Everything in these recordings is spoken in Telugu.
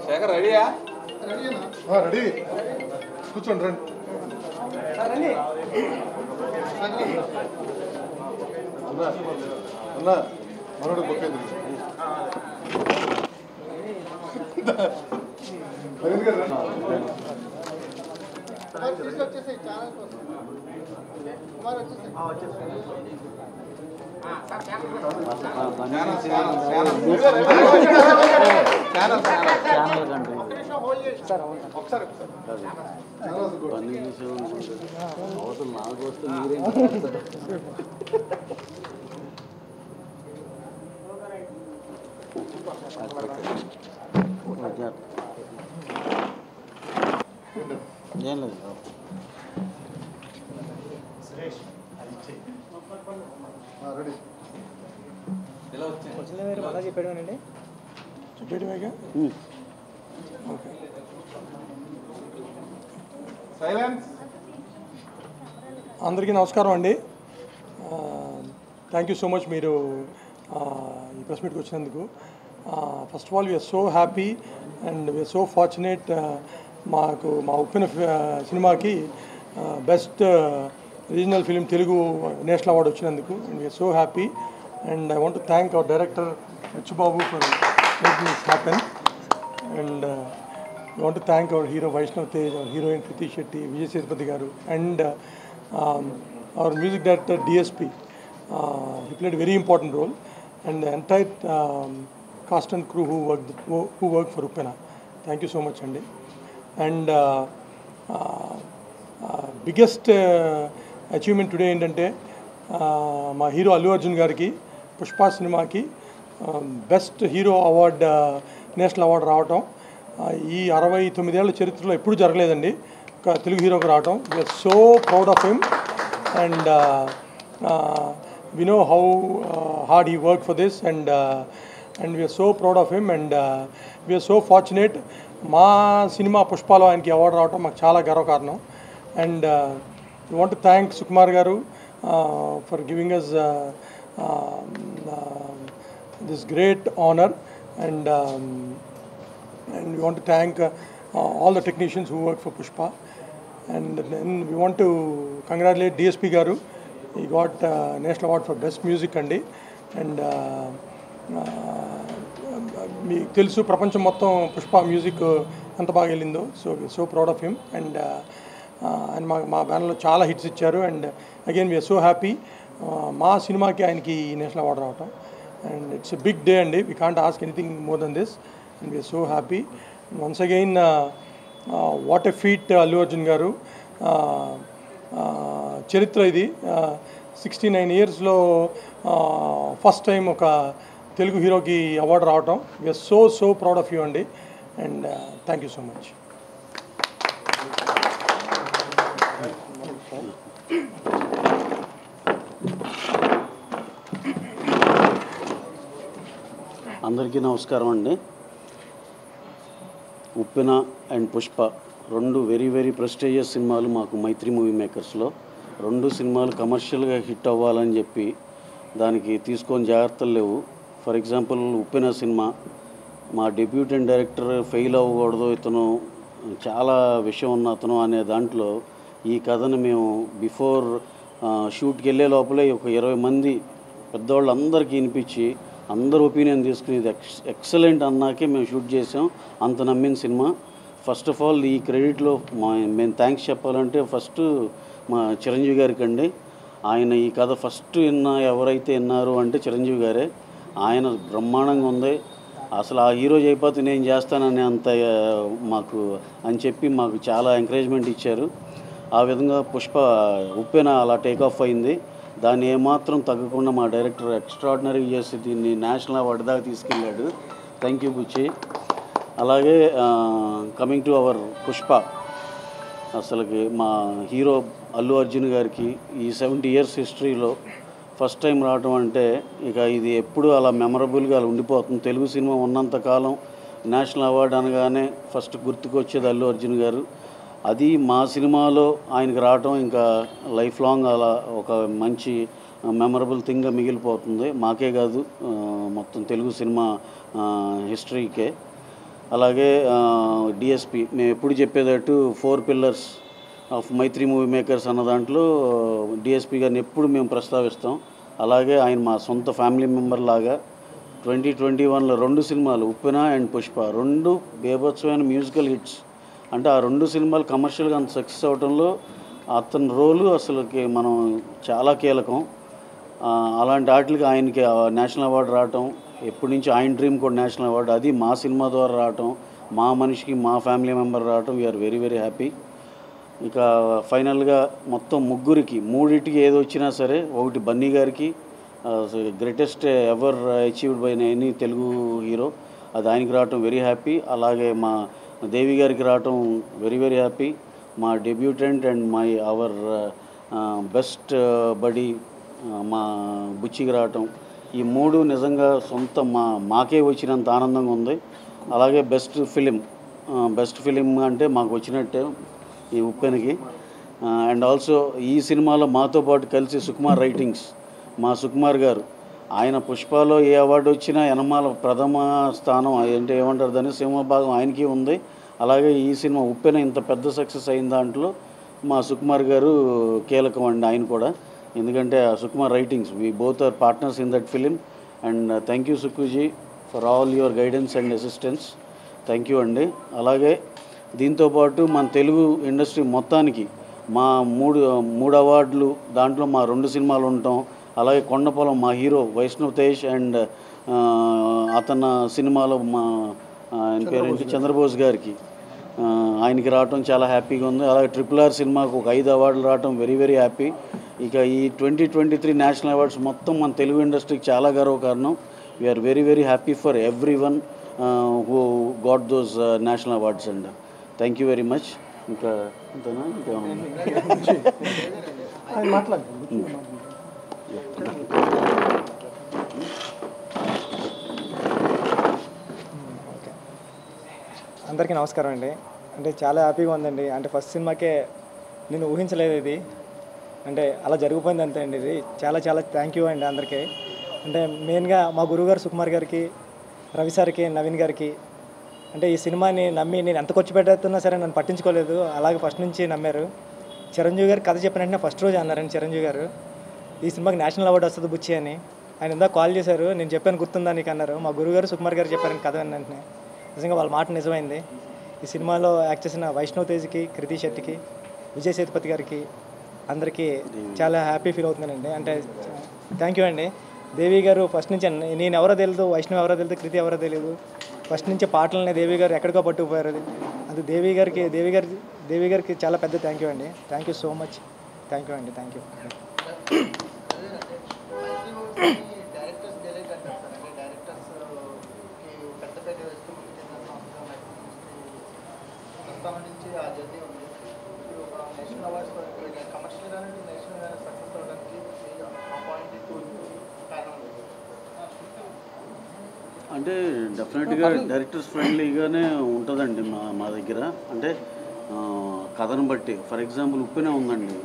శేఖర్ రెడీయా? రెడీ కూర్చోండి రండి. అన్న మనోడు బొక్కేది అవతల నాకు వస్తే మీరేం ఏం లేదు రెడీ అలా చెప్పాడేనండి చెప్పేయడమేగా ఓకే సైలెన్స్. అందరికీ నమస్కారం అండి. థ్యాంక్ యూ సో మచ్ మీరు ఈ ప్రెస్ మీట్కి వచ్చినందుకు. First of all we're so happy and we're so fortunate. మాకు మా ఉప్పిన సినిమాకి best regional film Telugu national award వచ్చినందుకు and we're so happy. And I want to thank our director హెచ్బాబు for making this happen. And I want to thank our hero Vaishnav Tej, our heroine Kriti Shetty, Vijay Sethupathi garu, and our music director DSP. He played a very important role, and the entire cast and crew who worked for Uppena. Thank you so much, Andy. And biggest achievement today ఏంటంటే మా హీరో అల్లు అర్జున్ గారికి పుష్ప సినిమాకి best hero award national award రావటం ఈ 69 ఏళ్ల చరిత్రలో ఎప్పుడు జరగలేదండి. ఒక తెలుగు హీరోకి రావటం. We're so proud of him and we know how hard he work for this and we're so proud of him and we're so fortunate. మా సినిమా పుష్పాలో ఆయనకి అవార్డు రావటం మాకు చాలా గర్వకారణం. And we want to thank Sukumar garu for giving us this great honour and we want to thank all the technicians who work for Pushpa, and then we want to congratulate DSP garu. He got national award for best music andi, and meeku telusu prapancham mottham Pushpa music anta baga ellindo, so we are so proud of him and ma banner lo chaala hits icharu and again we are so happy ma cinema ki ayaniki national award ravatam and it's a big day andi. We can't ask anything more than this. And we are so happy. Once again, what a feat Allu Arjun garu. చరిత్ర ఇది 69 ఇయర్స్లో ఫస్ట్ టైం ఒక తెలుగు హీరోకి అవార్డు రావటం. We're so so proud of you అండి and thank you so much. అందరికీ నమస్కారం అండి. ఉప్పెన అండ్ పుష్ప రెండు వెరీ వెరీ ప్రెస్టీజియస్ సినిమాలు మాకు మైత్రి మూవీ మేకర్స్లో. రెండు సినిమాలు కమర్షియల్గా హిట్ అవ్వాలని చెప్పి దానికి తీసుకొని జాగ్రత్తలు లేవు. ఫర్ ఎగ్జాంపుల్ ఉప్పెన సినిమా మా డెబ్యూటెంట్ డైరెక్టర్ ఫెయిల్ అవ్వకూడదు, ఇతను చాలా విషయం ఉన్న అతను అనే దాంట్లో ఈ కథను మేము బిఫోర్ షూట్కి వెళ్ళే లోపలే ఒక 20 మంది పెద్దవాళ్ళందరికీ వినిపించి అందరు ఒపీనియన్ తీసుకుని ఇది ఎక్సలెంట్ అన్నాకే మేము షూట్ చేసాం. అంత నమ్మిన సినిమా. ఫస్ట్ ఆఫ్ ఆల్ ఈ క్రెడిట్లో మేము థ్యాంక్స్ చెప్పాలంటే ఫస్ట్ మా చిరంజీవి గారికి అండి. ఆయన ఈ కథ ఫస్ట్ ఎవరైతే విన్నారు అంటే చిరంజీవి గారే. ఆయన బ్రహ్మాండంగా ఉంది. అసలు ఆ హీరో చేయకపోతే నేను చేస్తానని అంత మాకు అని చెప్పి మాకు చాలా ఎంకరేజ్మెంట్ ఇచ్చారు. ఆ విధంగా పుష్ప ఉప్పెన అలా టేకాఫ్ అయింది. దాన్ని ఏమాత్రం తగ్గకుండా మా డైరెక్టర్ ఎక్స్ట్రాడినరీ చేసి దీన్ని నేషనల్ అవార్డు దాకా తీసుకెళ్ళాడు. థ్యాంక్ యూ బుచ్చి. అలాగే కమింగ్ టు అవర్ పుష్ప, అసలుకి మా హీరో అల్లు అర్జున్ గారికి ఈ 70 years హిస్టరీలో ఫస్ట్ టైం రావడం అంటే ఇక ఇది ఎప్పుడు అలా మెమరబుల్గా అలా ఉండిపోతుంది. తెలుగు సినిమా ఉన్నంతకాలం నేషనల్ అవార్డు అనగానే ఫస్ట్ గుర్తుకొచ్చేది అల్లు అర్జున్ గారు. అది మా సినిమాలో ఆయనకి రావటం ఇంకా లైఫ్ లాంగ్ అలా ఒక మంచి మెమరబుల్ థింగ్గా మిగిలిపోతుంది. మాకే కాదు, మొత్తం తెలుగు సినిమా హిస్టరీకే. అలాగే డిఎస్పి మేము ఎప్పుడు చెప్పేటట్టు 4 pillars of Mythri movie makers అన్న దాంట్లో డిఎస్పి గారిని ఎప్పుడు మేము ప్రస్తావిస్తాం. అలాగే ఆయన మా సొంత ఫ్యామిలీ మెంబర్ లాగా 2021లో 2 సినిమాలు ఉప్పెన అండ్ పుష్ప 2 బేభత్సమైన మ్యూజికల్ హిట్స్. అంటే ఆ 2 సినిమాలు కమర్షియల్గా అంత సక్సెస్ అవడంలో అతని రోలు అసలుకి మనం చాలా కీలకం. అలాంటి వాటికి ఆయనకి నేషనల్ అవార్డు రావటం, ఎప్పటి నుంచి ఆయన డ్రీమ్ కూడా నేషనల్ అవార్డు, అది మా సినిమా ద్వారా రావటం, మా మనిషికి మా ఫ్యామిలీ మెంబర్ రావటం, వీఆర్ వెరీ వెరీ హ్యాపీ. ఇక ఫైనల్గా మొత్తం ముగ్గురికి మూడింటికి ఏది వచ్చినా సరే, ఒకటి బన్నీ గారికి greatest ever achieved by any Telugu hero, అది ఆయనకి రావటం వెరీ హ్యాపీ. అలాగే మా దేవి గారికి రావటం వెరీ వెరీ హ్యాపీ. మా debutant and our best buddy మా బుచ్చికి రావటం, ఈ 3 నిజంగా సొంత మాకే వచ్చినంత ఆనందంగా ఉంది. అలాగే బెస్ట్ ఫిలిం అంటే మాకు వచ్చినట్టే ఈ ఉప్పెనకి. అండ్ ఆల్సో ఈ సినిమాలో మాతో పాటు కలిసి సుకుమార్ రైటింగ్స్, మా సుకుమార్ గారు, ఆయన పుష్పలో ఏ అవార్డు వచ్చినా ఎనమాల ప్రథమ స్థానం అంటే ఏమంటారు దాన్ని, సింహభాగం ఆయనకి ఉంది. అలాగే ఈ సినిమా ఉప్పెన ఇంత పెద్ద సక్సెస్ అయిన దాంట్లో మా సుకుమార్ గారు కీలకం అండి. ఆయన కూడా, ఎందుకంటే Sukumar writings, we both are partners in that film. And thank you Sukkuji for all your guidance and assistance. Thank you అండి. అలాగే దీంతోపాటు మన తెలుగు ఇండస్ట్రీ మొత్తానికి మా మూడు అవార్డులు, దాంట్లో మా 2 సినిమాలు ఉండటం, అలాగే కొండపొలం మా హీరో వైష్ణవ్ తేజ్ అండ్ అతని సినిమాలో ఆయన పేరేంటి చంద్రబోస్ గారికి ఆయనకి రావటం చాలా హ్యాపీగా ఉంది. అలాగే RRR సినిమాకు ఒక 5 అవార్డులు రావటం వెరీ వెరీ హ్యాపీ. ఇక ఈ 2023 నేషనల్ అవార్డ్స్ మొత్తం మన తెలుగు ఇండస్ట్రీకి చాలా గర్వకారణం. We're very very happy for every one who got those national awards and thank you very much. ఇంకా అంతేనా, అందరికీ నమస్కారం అండి. అంటే చాలా హ్యాపీగా ఉందండి. అంటే ఫస్ట్ సినిమాకే నేను ఊహించలేదు ఇది, అంటే అలా జరిగిపోయింది అంతే అండి. ఇది చాలా చాలా థ్యాంక్ యూ అండి అందరికీ. అంటే మెయిన్గా మా గురువుగారు సుకుమార్ గారికి, రవి సార్కి, నవీన్ గారికి, అంటే ఈ సినిమాని నమ్మి నేను ఎంత ఖర్చు పెట్టేస్తున్నా సరే నన్ను పట్టించుకోలేదు, అలాగే ఫస్ట్ నుంచి నమ్మారు. చిరంజీవి గారు కథ చెప్పిన వెంటనే ఫస్ట్ రోజు అన్నారండి చిరంజీవి గారు, ఈ సినిమాకి నేషనల్ అవార్డు వస్తుంది బుచ్చి అని. ఆయన ఇందాక కాల్ చేశారు, నేను చెప్పాను గుర్తుందా నీకు అన్నారు. మా గురువుగారు సుకుమార్ గారు చెప్పారని కథ వెంటనే నిజంగా వాళ్ళ మాట నిజమైంది. ఈ సినిమాలో యాక్ట్ చేసిన వైష్ణవ్ తేజ్కి, కృతి శెట్టికి, విజయ్ సేతుపతి గారికి అందరికీ చాలా హ్యాపీ ఫీల్ అవుతున్నానండి. అంటే థ్యాంక్ యూ అండి. దేవి గారు ఫస్ట్ నుంచి నేను ఎవరో తెలియదు, వైష్ణవ్ ఎవరో తెలియదు, కృతి ఎవరో తెలియదు, ఫస్ట్ నుంచి పాటలని దేవి గారు ఎక్కడికో పట్టుకుపోయారు. అది దేవి గారికి చాలా పెద్ద థ్యాంక్ యూ అండి. Thank you so much. Thank you అండి. Thank you. అంటే డెఫినెట్గా డైరెక్టర్స్ ఫ్రెండ్లీగానే ఉంటుందండి మా దగ్గర. అంటే కథను బట్టి, ఫర్ ఎగ్జాంపుల్ ఉప్పెన ఉందండి,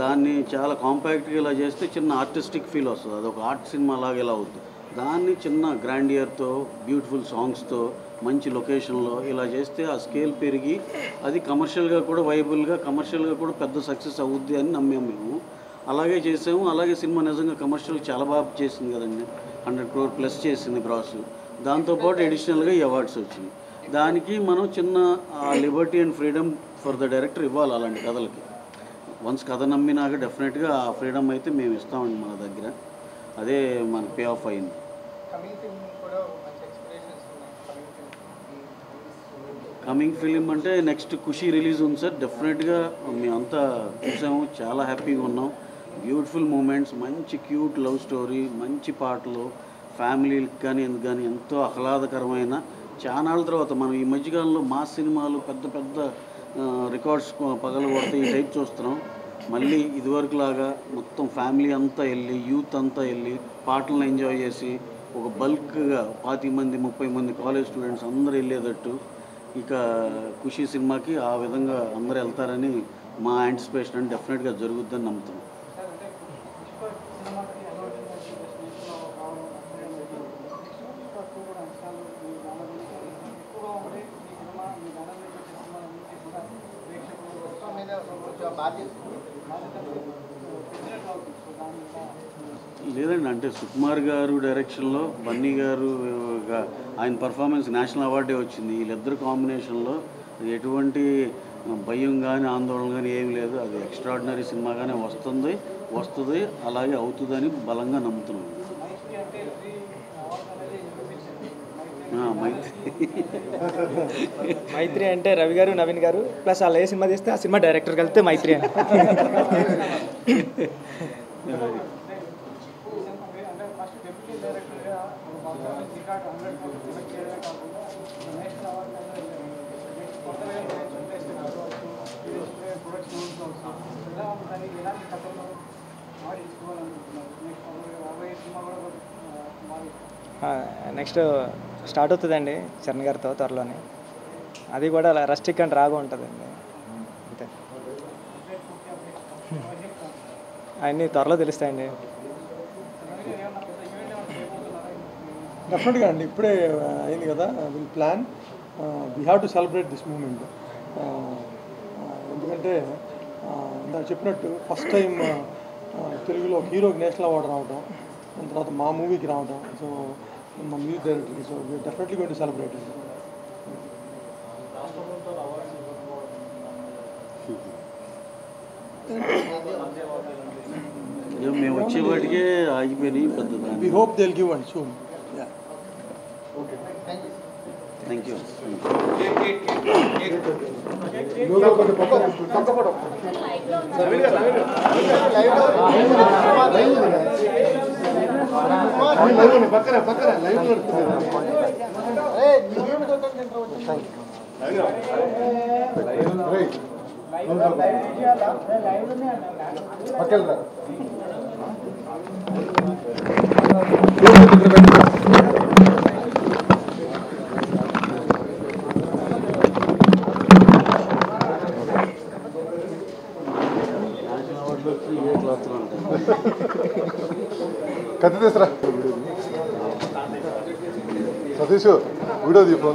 దాన్ని చాలా కాంపాక్ట్గా ఇలా చేస్తే చిన్న ఆర్టిస్టిక్ ఫీల్ వస్తుంది, అదొక ఆర్ట్ సినిమా లాగా ఇలా అవుతుంది. దాన్ని చిన్న గ్రాండియర్తో, బ్యూటిఫుల్ సాంగ్స్తో, మంచి లొకేషన్లో ఇలా చేస్తే ఆ స్కేల్ పెరిగి అది కమర్షియల్గా కూడా వైబుల్గా, కమర్షియల్గా కూడా పెద్ద సక్సెస్ అవుద్ది అని నమ్మాము మేము. అలాగే చేసాము. అలాగే సినిమా నిజంగా కమర్షియల్ చాలా బాగా చేసింది కదండి, 100 crore ప్లస్ చేసింది గ్రాస్. దాంతోపాటు అడిషనల్గా ఈ అవార్డ్స్ వచ్చింది. దానికి మనం చిన్న Liberty and freedom for the director ఇవ్వాలి అలాంటి కథలకి. వన్స్ కథ నమ్మినాక డెఫినెట్గా ఆ ఫ్రీడమ్ అయితే మేము ఇస్తామండి మన దగ్గర. అదే మనకు పే ఆఫ్ అయింది. కమింగ్ ఫిలిం అంటే నెక్స్ట్ ఖుషి రిలీజ్ ఉంది సార్. డెఫినెట్గా మేమంతా చూసాము, చాలా హ్యాపీగా ఉన్నాం. బ్యూటిఫుల్ మూమెంట్స్, మంచి క్యూట్ లవ్ స్టోరీ, మంచి పాటలు, ఫ్యామిలీకి కానీ ఎందుకు కానీ ఎంతో ఆహ్లాదకరమైన చానాళ్ళ తర్వాత మనం ఈ మధ్యకాలంలో మాస్ సినిమాలు పెద్ద పెద్ద రికార్డ్స్ పగలు కొడితే ఈ టైప్ చూస్తున్నాం. మళ్ళీ ఇదివరకులాగా మొత్తం ఫ్యామిలీ అంతా వెళ్ళి యూత్ అంతా వెళ్ళి పాటలను ఎంజాయ్ చేసి ఒక బల్క్గా 25 మంది 30 మంది కాలేజ్ స్టూడెంట్స్ అందరూ వెళ్ళేటట్టు ఇక ఖుషీ సినిమాకి ఆ విధంగా అందరూ వెళ్తారని మా యాంటిసిపేషన్ అని డెఫినెట్గా జరుగుద్దని నమ్ముతున్నాం. లేదండి, అంటే సుకుమార్ గారు డైరెక్షన్లో బన్నీ గారు ఆయన పర్ఫార్మెన్స్ నేషనల్ అవార్డే వచ్చింది. వీళ్ళిద్దరు కాంబినేషన్లో ఎటువంటి భయం కానీ ఆందోళన కానీ ఏమి లేదు. అది ఎక్స్ట్రాడినరీ సినిమాగానే వస్తుంది అలాగే అవుతుందని బలంగా నమ్ముతున్నాం. మైత్రి అంటే రవి గారు నవీన్ గారు ప్లస్ వాళ్ళు ఏ సినిమా తీస్తే ఆ సినిమా డైరెక్టర్ కలిపితే మైత్రి అని. నెక్స్ట్ స్టార్ట్ అవుతుందండి చరణ్ గారితో త్వరలోనే. అది కూడా అలా రస్టిక్ అండ్ రాగా ఉంటుందండి. అంతే, అవన్నీ త్వరలో తెలుస్తాయండి. డెఫినెట్గా అండి, ఇప్పుడే అయింది కదా. Will plan, we have to celebrate this moment. ఎందుకంటే ఇందాక చెప్పినట్టు ఫస్ట్ టైం తెలుగులో హీరోకి నేషనల్ అవార్డు రావడం, దాని తర్వాత మా మూవీకి రావడం, సో మా మ్యూజిక్ డైరెక్టర్కి, so we're definitely going to celebrate అండి. మేము వచ్చేవాటికే ఆగిపోయినాయి పెద్దదా. We hope they will give and soon. Thank you. పక్కన లైవ్ పక్కన కత్తి తీసురా సతీష్, వీడియో తీసుకో.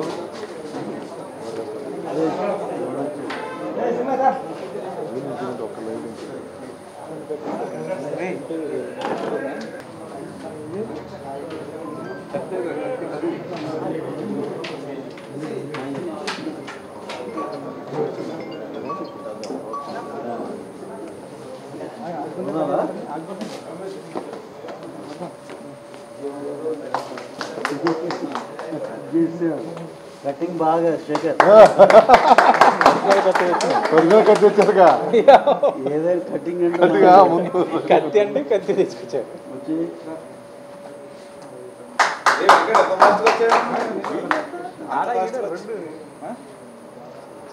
కటింగ్ బాగా శేఖర్ కత్తి వచ్చేసగా ఏదైనా కటింగ్ కత్తిగా ముందు కత్తి అంటే కత్తి తీసుకొచ్చారు. వచ్చి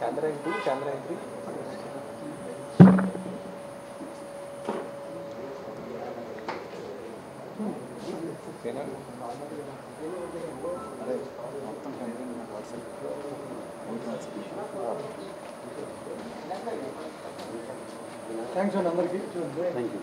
చంద్ర థ్యాంక్స్ అండి అందరికీ. Thank you.